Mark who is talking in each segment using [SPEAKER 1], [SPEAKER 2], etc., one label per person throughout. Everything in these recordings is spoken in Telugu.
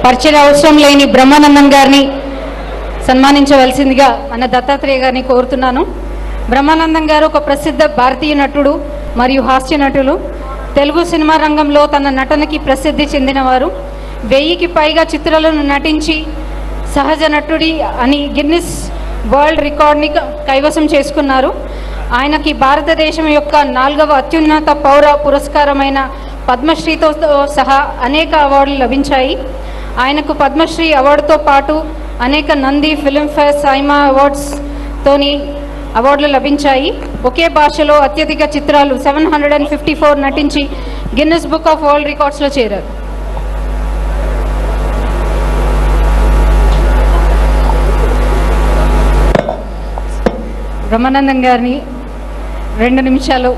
[SPEAKER 1] పరిచయ అవసరం లేని బ్రహ్మానందం గారిని సన్మానించవలసిందిగా మన దత్తాత్రేయ గారిని కోరుతున్నాను. బ్రహ్మానందం గారు ఒక ప్రసిద్ధ భారతీయ నటుడు మరియు హాస్య నటులు. తెలుగు సినిమా రంగంలో తన నటనకి ప్రసిద్ధి చెందినవారు. 1000కి పైగా చిత్రాలను నటించి సహజ నటుడి అని గిన్నిస్ వరల్డ్ రికార్డ్ని కైవసం చేసుకున్నారు. ఆయనకి భారతదేశం యొక్క 4వ అత్యున్నత పౌర పురస్కారమైన పద్మశ్రీతో సహా అనేక అవార్డులు లభించాయి. ఆయనకు పద్మశ్రీ అవార్డుతో పాటు అనేక నంది, ఫిల్మ్ఫేర్, సైమా అవార్డ్స్తోని అవార్డులు లభించాయి. ఒకే భాషలో అత్యధిక చిత్రాలు 754 నటించి గిన్నిస్ బుక్ ఆఫ్ వరల్డ్ రికార్డ్స్లో చేరారు. బ్రహ్మానందం గారిని 2 నిమిషాలు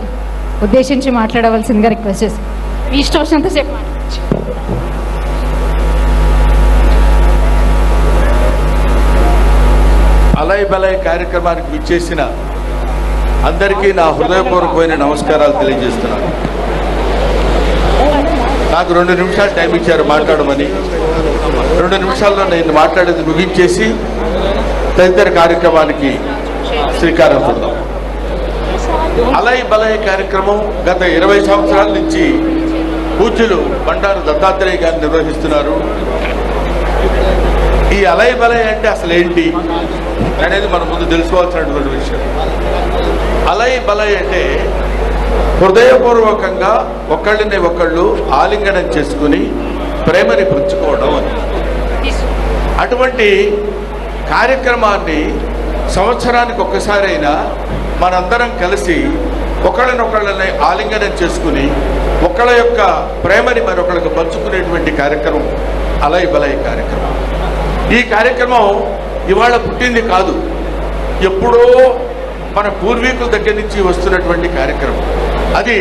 [SPEAKER 1] ఉద్దేశించి మాట్లాడవలసిందిగా రిక్వెస్ట్ చేసి మీ ఇష్టం వచ్చినంతసేపు మాట్లాడచ్చు.
[SPEAKER 2] అలయ్ బలయ్ కార్యక్రమానికి విచ్చేసిన అందరికీ నా హృదయపూర్వకమైన నమస్కారాలు తెలియజేస్తున్నాను. నాకు 2 నిమిషాలు టైం ఇచ్చారు మాట్లాడమని. 2 నిమిషాల్లో నేను మాట్లాడేది ముగించేసి తదితర కార్యక్రమానికి శ్రీకారం చుడదాం. అలయ్ బలయ్ కార్యక్రమం గత 20 సంవత్సరాల నుంచి పూజ్యులు బండారు దత్తాత్రేయ గారు నిర్వహిస్తున్నారు. ఈ అలయ్ బలయ్ అంటే అసలు ఏంటి అనేది మనం ముందు తెలుసుకోవాల్సినటువంటి విషయం. అలయ్ బలయ్ అంటే హృదయపూర్వకంగా ఒకళ్ళని ఒకళ్ళు ఆలింగనం చేసుకుని ప్రేమని పంచుకోవడం అని. అటువంటి కార్యక్రమాన్ని సంవత్సరానికి ఒక్కసారైనా మనందరం కలిసి ఒకళ్ళనొకళ్ళని ఆలింగనం చేసుకుని ఒకళ్ళ యొక్క ప్రేమని మరొకళ్ళకి పంచుకునేటువంటి కార్యక్రమం అలయ్ బలయ్ కార్యక్రమం. ఈ కార్యక్రమం ఇవాళ పుట్టింది కాదు, ఎప్పుడో మన పూర్వీకుల దగ్గర నుంచి వస్తున్నటువంటి కార్యక్రమం. అది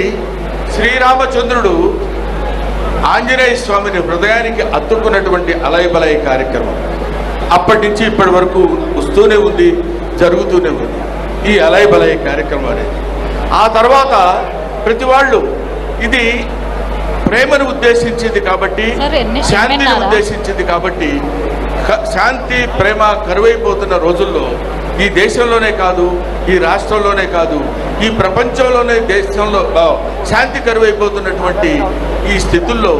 [SPEAKER 2] శ్రీరామచంద్రుడు ఆంజనేయ స్వామిని హృదయానికి అత్తుకున్నటువంటి అలయ్ బలయ్ కార్యక్రమం అప్పటి నుంచి ఇప్పటి వరకు వస్తూనే ఉంది, జరుగుతూనే ఉంది ఈ అలయ్ బలయ్ కార్యక్రమం అనేది. ఆ తర్వాత ప్రతి వాళ్ళు ఇది ప్రేమను ఉద్దేశించింది కాబట్టి, శాంతిని ఉద్దేశించింది కాబట్టి, శాంతి ప్రేమ కరువైపోతున్న రోజుల్లో ఈ దేశంలోనే కాదు, ఈ రాష్ట్రంలోనే కాదు, ఈ ప్రపంచంలోనే దేశంలో శాంతి కరువైపోతున్నటువంటి ఈ స్థితుల్లో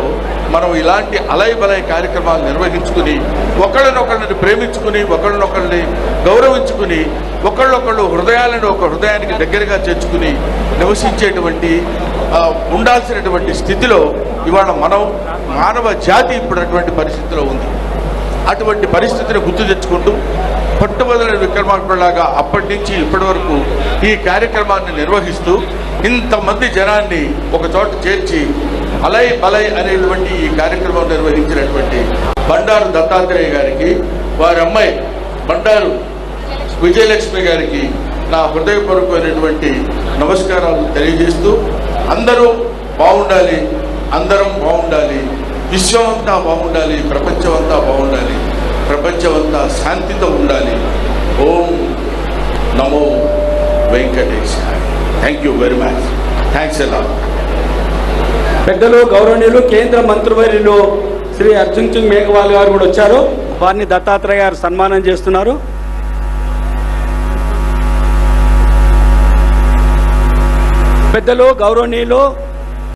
[SPEAKER 2] మనం ఇలాంటి అలయ్ బలయ్ కార్యక్రమాలు నిర్వహించుకుని ఒకళ్ళనొకళ్ళని ప్రేమించుకుని ఒకళ్ళనొకళ్ళని గౌరవించుకుని ఒకళ్ళొకళ్ళు హృదయాలను ఒక హృదయానికి దగ్గరగా చేర్చుకుని నివసించేటువంటి ఉండాల్సినటువంటి స్థితిలో ఇవాళ మనం మానవ జాతి ఇప్పుడటువంటి పరిస్థితిలో ఉంది. అటువంటి పరిస్థితిని గుర్తు తెచ్చుకుంటూ పట్టుబదల విక్రమార్కుడిలాగా అప్పటి నుంచి ఇప్పటి వరకు ఈ కార్యక్రమాన్ని నిర్వహిస్తూ ఇంతమంది జనాన్ని ఒక చోట చేర్చి అలయ్ బలయ్ అనేటువంటి ఈ కార్యక్రమం నిర్వహించినటువంటి బండారు దత్తాత్రేయ గారికి, వారి అమ్మాయి బండారు విజయలక్ష్మి గారికి నా హృదయపూర్వకమైనటువంటి నమస్కారాలు తెలియజేస్తూ అందరూ బాగుండాలి, అందరం బాగుండాలి, విశ్వం అంతా బాగుండాలి, ప్రపంచం అంతా బాగుండాలి, ప్రపంచం అంతా శాంతితో ఉండాలి. ఓం నమో వెంకటేశాయ. Thank you very much. Thanks ఎలా.
[SPEAKER 3] పెద్దలు గౌరవనీయులు కేంద్ర మంత్రివర్యులు శ్రీ అర్జున్ సింగ్ మేఘవాల్ గారు కూడా వచ్చారు. వారిని దత్తాత్రేయ గారు సన్మానం చేస్తున్నారు. పెద్దలు గౌరవనీయులు